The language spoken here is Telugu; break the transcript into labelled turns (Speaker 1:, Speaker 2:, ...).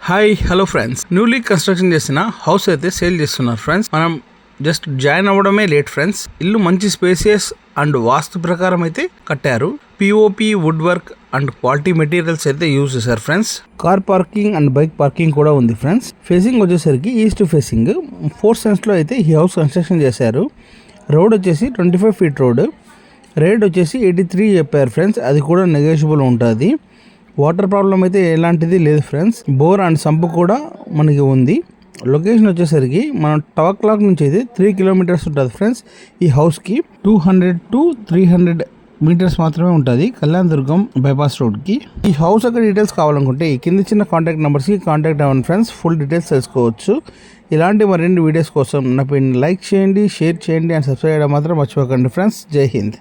Speaker 1: Hi hello friends, newly construction చేసిన హౌస్ అయితే సేల్ చేస్తున్నారు ఫ్రెండ్స్. మనం జస్ట్ జాయిన్ అవ్వడమే లేట్ ఫ్రెండ్స్. ఇల్లు మంచి స్పేసియస్ అండ్ వాస్తు ప్రకారం అయితే కట్టారు. POP, wood work and quality materials అయితే యూజ్ చేశారు friends. Car parking and bike parking కూడా ఉంది ఫ్రెండ్స్. ఫేసింగ్ వచ్చేసరికి ఈస్ట్ ఫేసింగ్ 4 cents లో అయితే ఈ హౌస్ కన్స్ట్రక్షన్ చేశారు. రోడ్ వచ్చేసి 25 feet రోడ్. రేట్ వచ్చేసి 83 చెప్పారు ఫ్రెండ్స్. అది కూడా నెగోషియబుల్ ఉంటుంది. వాటర్ ప్రాబ్లం అయితే ఎలాంటిది లేదు ఫ్రెండ్స్. బోర్ అండ్ సంప్ కూడా మనకి ఉంది. లొకేషన్ వచ్చేసరికి మనం టవర్ క్లాక్ నుంచి అయితే 3 kilometers ఉంటుంది ఫ్రెండ్స్. ఈ హౌస్కి 200 to 300 meters మాత్రమే ఉంటుంది కళ్యాణ్ దుర్గం బైపాస్ రోడ్కి. ఈ హౌస్ యొక్క డీటెయిల్స్ కావాలనుకుంటే ఈ కింద చిన్న కాంటాక్ట్ నెంబర్స్కి కాంటాక్ట్ అవ్వండి ఫ్రెండ్స్. ఫుల్ డీటెయిల్స్ తెలుసుకోవచ్చు. ఇలాంటి మరిన్ని వీడియోస్ కోసం నా పేరుని లైక్ చేయండి, షేర్ చేయండి అండ్ సబ్స్క్రైబ్ చేయడం మాత్రం మర్చిపోకండి ఫ్రెండ్స్. జై హింద్.